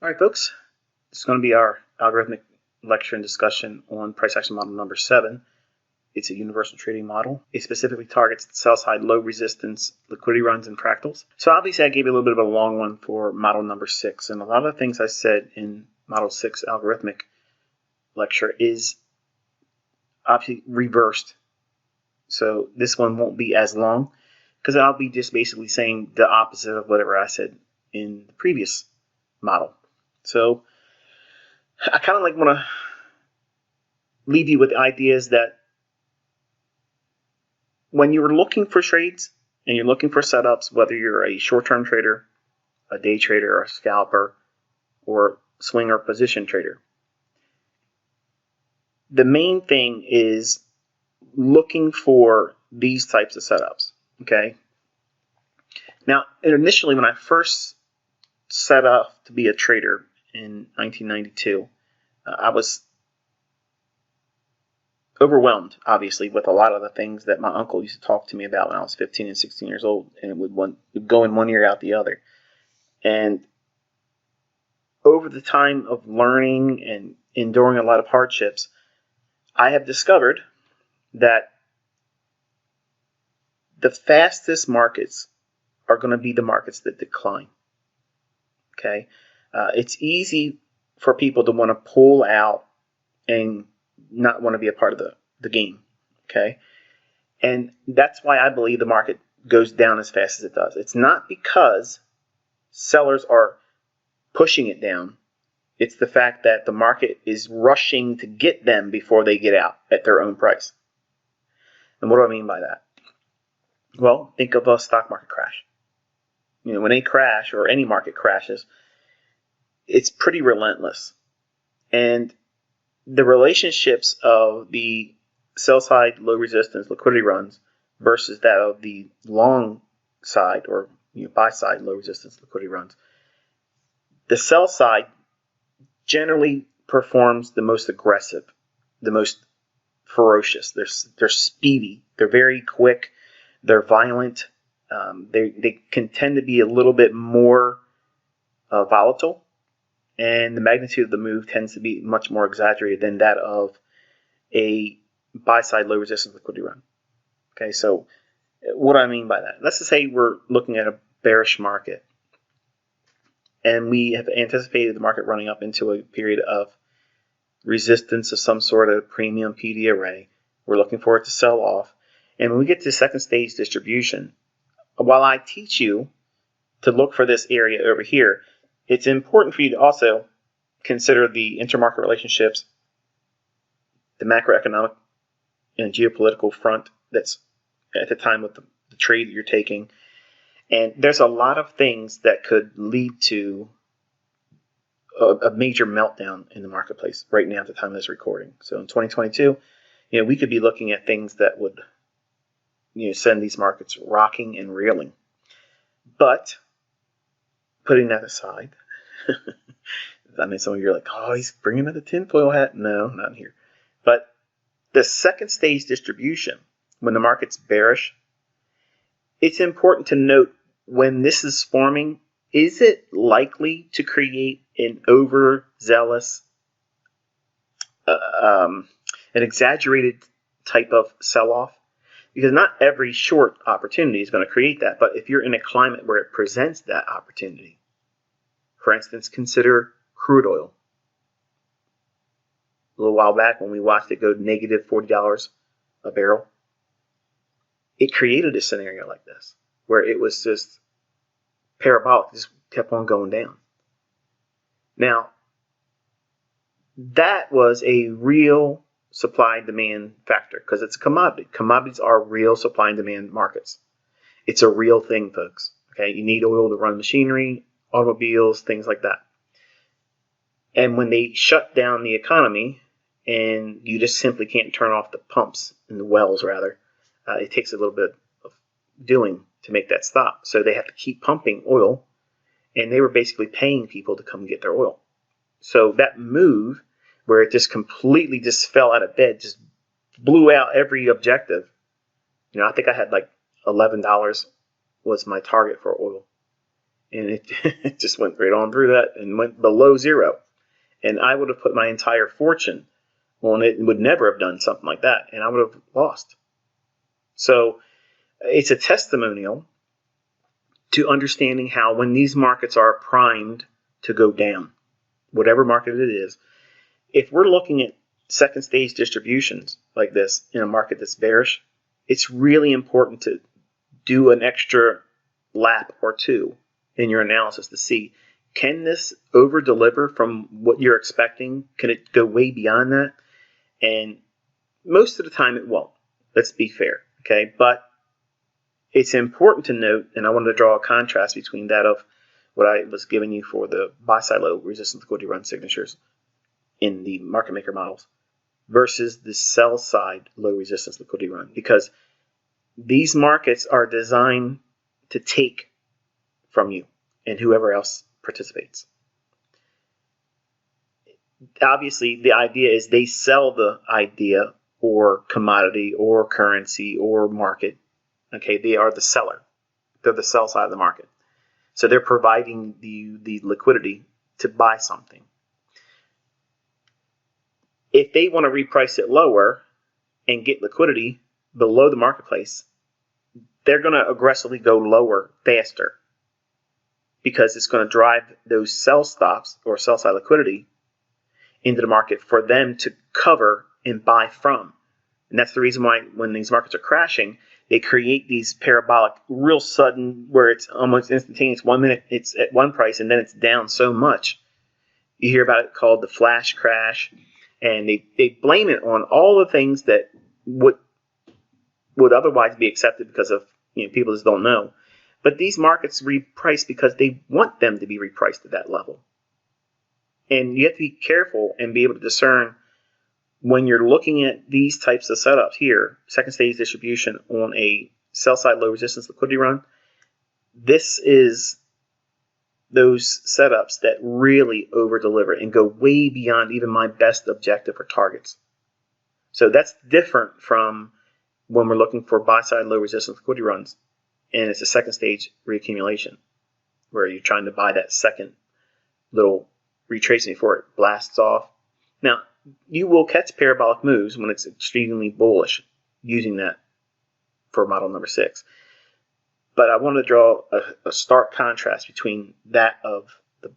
All right, folks, this is going to be our algorithmic lecture and discussion on price action model number 7. It's a universal trading model. It specifically targets the sell side low resistance liquidity runs and fractals. So obviously I gave you a little bit of a long one for model number 6, and a lot of the things I said in model 6 algorithmic lecture is obviously reversed. So this one won't be as long because I'll be just basically saying the opposite of whatever I said in the previous model. So I kind of want to leave you with ideas that when you're looking for trades and you're looking for setups, whether you're a short-term trader, a day trader, or a scalper, or swinger position trader, the main thing is looking for these types of setups. Okay. Now, initially, when I first set up to be a trader in 1992, I was overwhelmed, obviously, with a lot of the things that my uncle used to talk to me about when I was 15 and 16 years old, and it would go in one ear out the other. And over the time of learning and enduring a lot of hardships, I have discovered that the fastest markets are going to be the markets that decline. Okay, it's easy for people to want to pull out and not want to be a part of the game. Okay, and that's why I believe the market goes down as fast as it does. It's not because sellers are pushing it down. It's the fact that the market is rushing to get them before they get out at their own price. And what do I mean by that? Well, think of a stock market crash. You know, when they crash, or any market crashes, it's pretty relentless. And the relationships of the sell side low resistance liquidity runs versus that of the long side, or buy side low resistance liquidity runs, the sell side generally performs the most aggressive, the most ferocious. They're speedy, they're very quick, they're violent. They can tend to be a little bit more volatile, and the magnitude of the move tends to be much more exaggerated than that of a buy-side low resistance liquidity run. Okay, so what do I mean by that? Let's just say we're looking at a bearish market, and we have anticipated the market running up into a period of resistance of some sort of premium PD array. We're looking for it to sell off, and when we get to second stage distribution, while I teach you to look for this area over here, it's important for you to also consider the intermarket relationships, the macroeconomic and geopolitical front that's at the time of the trade that you're taking. And there's a lot of things that could lead to a major meltdown in the marketplace right now at the time of this recording. So in 2022, we could be looking at things that would send these markets rocking and reeling. But putting that aside, I mean, some of you are like, oh, he's bringing out a tinfoil hat. No, not here. But the second stage distribution, when the market's bearish, it's important to note when this is forming, is it likely to create an overzealous, an exaggerated type of sell-off? Because not every short opportunity is going to create that. But if you're in a climate where it presents that opportunity, for instance, consider crude oil. A little while back when we watched it go negative $40 a barrel, it created a scenario like this where it was just parabolic, just kept on going down. Now, that was a real supply and demand factor because it's a commodity. Commodities are real supply and demand markets. It's a real thing, folks. Okay, you need oil to run machinery, automobiles, things like that. And when they shut down the economy and you just simply can't turn off the pumps and the wells, rather, it takes a little bit of doing to make that stop. So they have to keep pumping oil, and they were basically paying people to come get their oil. So that move, where it just completely just fell out of bed, just blew out every objective. I think I had like $11 was my target for oil. and it, it just went right on through that and went below zero. And I would have put my entire fortune on it and would never have done something like that, and I would have lost. So it's a testimonial to understanding how when these markets are primed to go down, whatever market it is, if we're looking at second stage distributions like this in a market that's bearish, it's really important to do an extra lap or two in your analysis to see, can this over deliver from what you're expecting? Can it go way beyond that? And most of the time it won't. Let's be fair, okay? But it's important to note, and I wanted to draw a contrast between that of what I was giving you for the buy side low resistance liquidity run signatures in the market maker models versus the sell side low resistance liquidity run, because these markets are designed to take from you and whoever else participates. Obviously, the idea is they sell the idea or commodity or currency or market. Okay, they are the seller. They're the sell side of the market. So they're providing the liquidity to buy something. If they want to reprice it lower and get liquidity below the marketplace, they're going to aggressively go lower faster because it's going to drive those sell stops or sell side liquidity into the market for them to cover and buy from. And that's the reason why when these markets are crashing, they create these parabolic, real sudden, where it's almost instantaneous. 1 minute it's at one price and then it's down so much. You hear about it called the flash crash, and they blame it on all the things that would otherwise be accepted because of, people just don't know. But these markets reprice because they want them to be repriced at that level. And you have to be careful and be able to discern when you're looking at these types of setups here, second stage distribution on a sell side low resistance liquidity run. This is those setups that really over deliver and go way beyond even my best objective or targets. So that's different from when we're looking for buy side low resistance liquidity runs, and it's a second stage reaccumulation where you're trying to buy that second little retracing before it blasts off. Now, you will catch parabolic moves when it's extremely bullish using that for model number 6. But I want to draw a stark contrast between that of the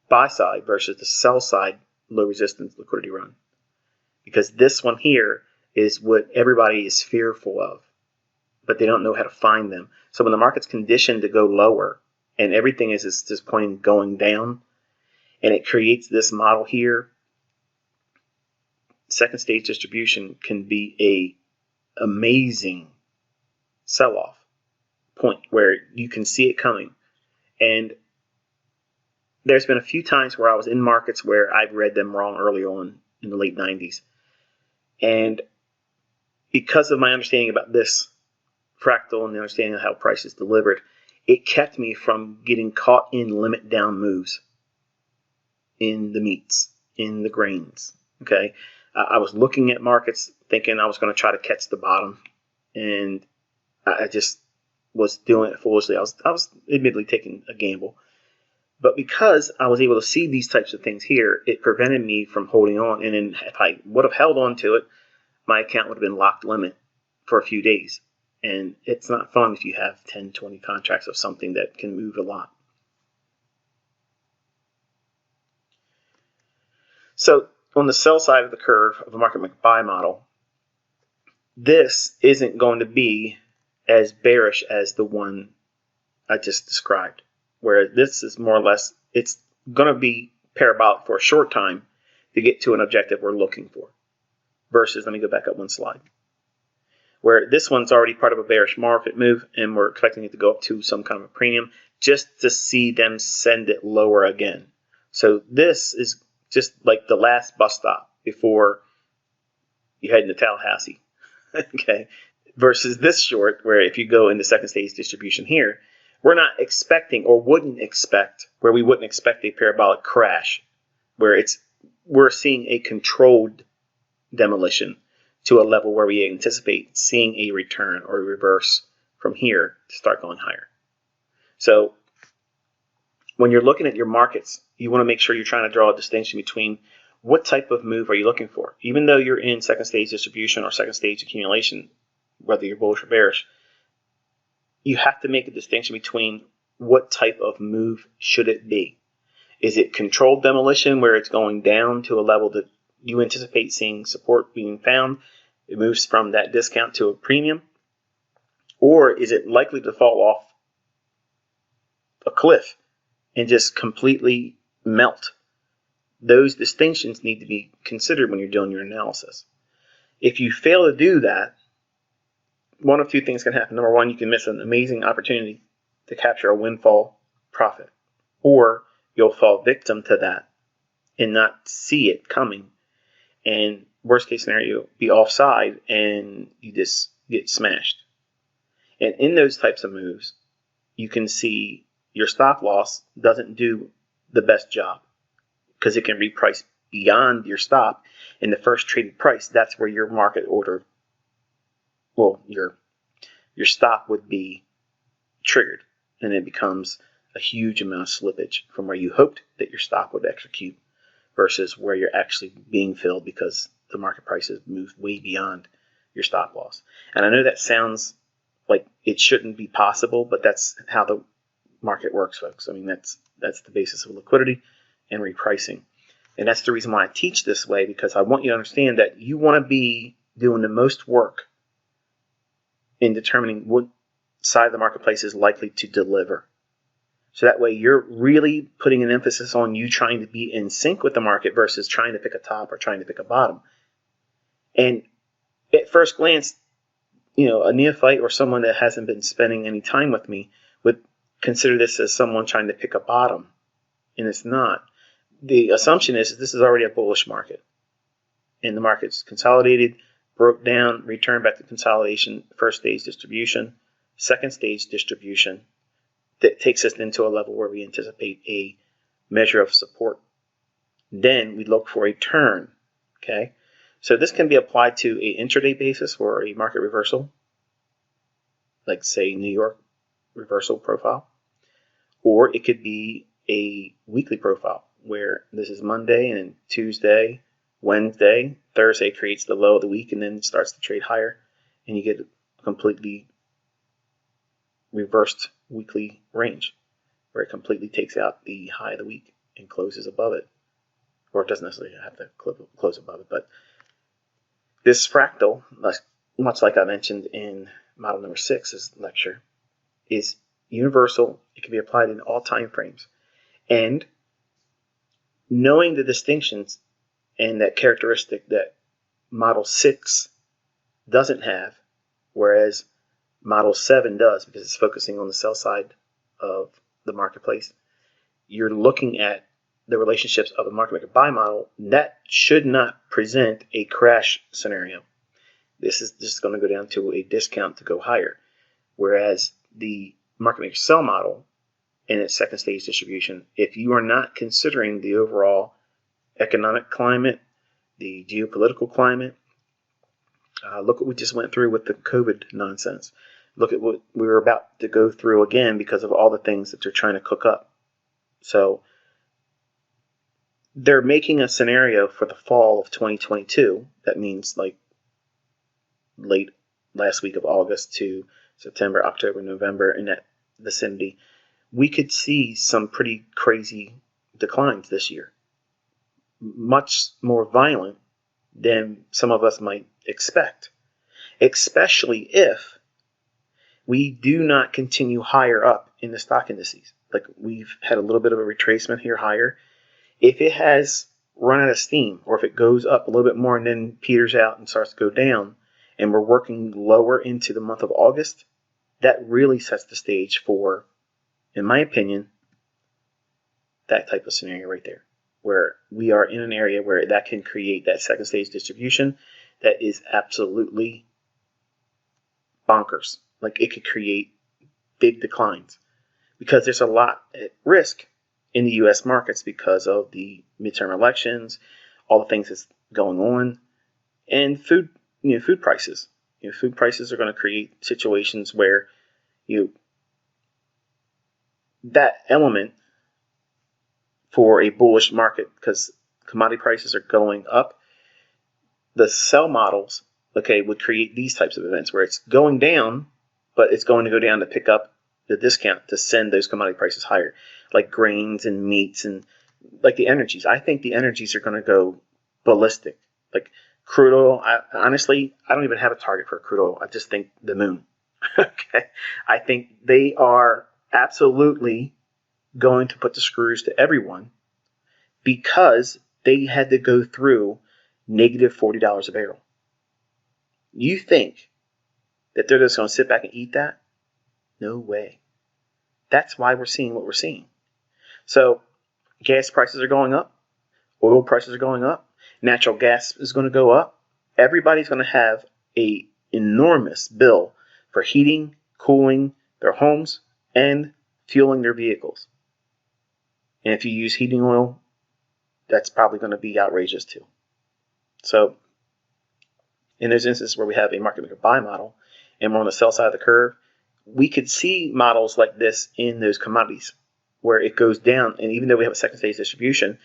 buy side versus the sell side low resistance liquidity run. Because this one here is what everybody is fearful of, but they don't know how to find them. So when the market's conditioned to go lower and everything is just pointing going down, and it creates this model here, second stage distribution can be a amazing sell-off point where you can see it coming. And there's been a few times where I was in markets where I've read them wrong early on in the late 90s. And because of my understanding about this fractal and the understanding of how price is delivered, it kept me from getting caught in limit down moves in the meats, in the grains. Okay, I was looking at markets thinking I was going to try to catch the bottom, and I just was doing it foolishly. I was admittedly taking a gamble, but because I was able to see these types of things here, it prevented me from holding on. And then if I would have held on to it, my account would have been locked limit for a few days. And it's not fun if you have 10, 20 contracts of something that can move a lot. So on the sell side of the curve of a market buy model, this isn't going to be as bearish as the one I just described, where this is more or less, it's going to be parabolic for a short time to get to an objective we're looking for. Versus, let me go back up one slide, where this one's already part of a bearish market move, and we're expecting it to go up to some kind of a premium just to see them send it lower again. So this is just like the last bus stop before you head into Tallahassee. Okay, versus this short, where if you go into second stage distribution here, we're not expecting, or wouldn't expect, where we wouldn't expect a parabolic crash, where we're seeing a controlled demolition to a level where we anticipate seeing a return or a reverse from here to start going higher. So when you're looking at your markets, you want to make sure you're trying to draw a distinction between what type of move are you looking for. Even though you're in second stage distribution or second stage accumulation, whether you're bullish or bearish, you have to make a distinction between what type of move should it be. Is it controlled demolition where it's going down to a level that you anticipate seeing support being found? It moves from that discount to a premium. Or is it likely to fall off a cliff and just completely melt? Those distinctions need to be considered when you're doing your analysis. If you fail to do that, one of two things can happen. Number one, you can miss an amazing opportunity to capture a windfall profit, or you'll fall victim to that and not see it coming. And worst case scenario, be offside and you just get smashed. And in those types of moves, you can see your stop loss doesn't do the best job because it can reprice beyond your stop. In the first traded price, that's where your market order, well, your stop would be triggered, and it becomes a huge amount of slippage from where you hoped that your stop would execute versus where you're actually being filled because the market prices moved way beyond your stop loss. And I know that sounds like it shouldn't be possible, but that's how the market works, folks. I mean, that's the basis of liquidity and repricing. And that's the reason why I teach this way, because I want you to understand that you want to be doing the most work in determining what side of the marketplace is likely to deliver. So that way you're really putting an emphasis on you trying to be in sync with the market versus trying to pick a top or trying to pick a bottom. And at first glance, a neophyte or someone that hasn't been spending any time with me would consider this as someone trying to pick a bottom. And it's not. The assumption is this is already a bullish market. And the market's consolidated, broke down, returned back to consolidation, first stage distribution, second stage distribution. That takes us into a level where we anticipate a measure of support. Then we look for a turn. Okay, so this can be applied to a intraday basis or a market reversal, like say New York reversal profile, or it could be a weekly profile where this is Monday and then Tuesday, Wednesday, Thursday creates the low of the week and then starts to trade higher, and you get a completely reversed weekly range where it completely takes out the high of the week and closes above it, or it doesn't necessarily have to close above it. But this fractal, much like I mentioned in model number 6's lecture, is universal. It can be applied in all time frames, and knowing the distinctions and that characteristic that model 6 doesn't have, whereas model 7 does, because it's focusing on the sell side of the marketplace. You're looking at the relationships of a market maker buy model. That should not present a crash scenario. This is just going to go down to a discount to go higher. Whereas the market maker sell model in its second stage distribution, if you are not considering the overall economic climate, the geopolitical climate, look what we just went through with the COVID nonsense. Look at what we were about to go through again because of all the things that they're trying to cook up. So they're making a scenario for the fall of 2022. That means like late last week of August to September, October, November, in that vicinity. We could see some pretty crazy declines this year. Much more violent than some of us might expect, especially if we do not continue higher up in the stock indices. Like we've had a little bit of a retracement here higher. If it has run out of steam, or if it goes up a little bit more and then peters out and starts to go down, and we're working lower into the month of August, that really sets the stage for, in my opinion, that type of scenario right there, where we are in an area where that can create that second stage distribution that is absolutely bonkers. Like it could create big declines because there's a lot at risk in the U.S. markets because of the midterm elections, all the things that's going on, and food prices. Food prices are going to create situations where that element for a bullish market because commodity prices are going up. The sell models, okay, would create these types of events where it's going down, but it's going to go down to pick up the discount to send those commodity prices higher, like grains and meats and like the energies. I think the energies are going to go ballistic. Like crude oil, honestly, I don't even have a target for crude oil. I just think the moon. Okay, I think they are absolutely going to put the screws to everyone because they had to go through negative $40 a barrel. You think that they're just going to sit back and eat that? No way. That's why we're seeing what we're seeing. So gas prices are going up. Oil prices are going up. Natural gas is going to go up. Everybody's going to have an enormous bill for heating, cooling their homes, and fueling their vehicles. And if you use heating oil, that's probably going to be outrageous too. So in those instances where we have a market maker buy model and we're on the sell side of the curve, we could see models like this in those commodities where it goes down. And even though we have a second stage distribution,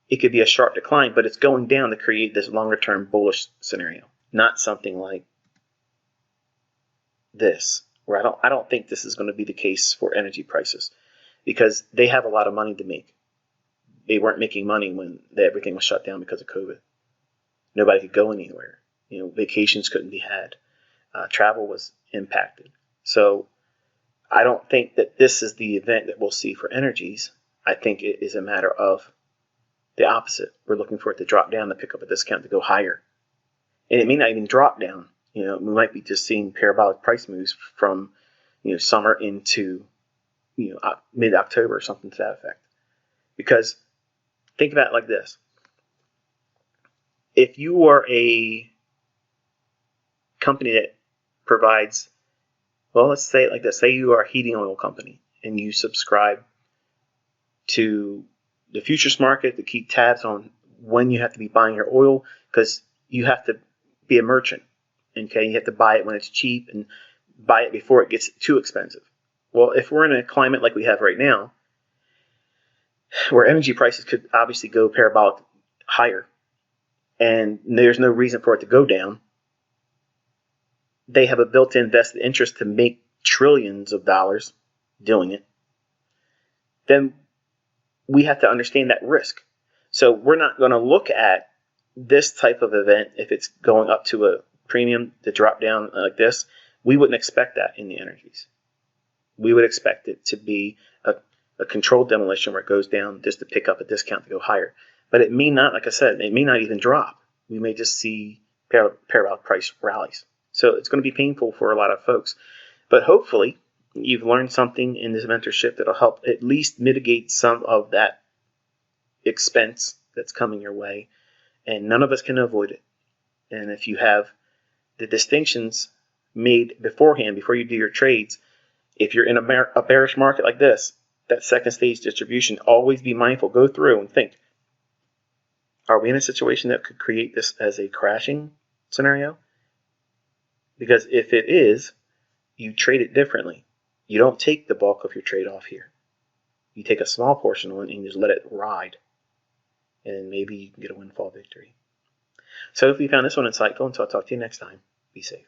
it could be a sharp decline, but it's going down to create this longer term bullish scenario, not something like this, where I don't think this is going to be the case for energy prices because they have a lot of money to make. They weren't making money when everything was shut down because of COVID. Nobody could go anywhere. Vacations couldn't be had. Travel was impacted. So I don't think that this is the event that we'll see for energies. I think it is a matter of the opposite. We're looking for it to drop down to pick up a discount to go higher. And it may not even drop down. We might be just seeing parabolic price moves from, summer into, mid-October or something to that effect. Because think about it like this. If you are a company that provides, well, let's say it like this. Say you are a heating oil company and you subscribe to the futures market to keep tabs on when you have to be buying your oil because you have to be a merchant. Okay, you have to buy it when it's cheap and buy it before it gets too expensive. Well, if we're in a climate like we have right now, where energy prices could obviously go parabolic higher, and there's no reason for it to go down, they have a built-in vested interest to make trillions of dollars doing it, then we have to understand that risk. So we're not going to look at this type of event if it's going up to a premium to drop down like this. We wouldn't expect that in the energies. We would expect it to be a controlled demolition where it goes down just to pick up a discount to go higher. But it may not, like I said, it may not even drop. We may just see parallel price rallies. So it's going to be painful for a lot of folks. But hopefully you've learned something in this mentorship that'll help at least mitigate some of that expense that's coming your way. And none of us can avoid it. And if you have the distinctions made beforehand, before you do your trades, if you're in a bearish market like this, that second stage distribution, always be mindful. Go through and think, are we in a situation that could create this as a crashing scenario? Because if it is, you trade it differently. You don't take the bulk of your trade off here. You take a small portion of it and just let it ride. And maybe you can get a windfall victory. So if you found this one insightful, until I talk to you next time, be safe.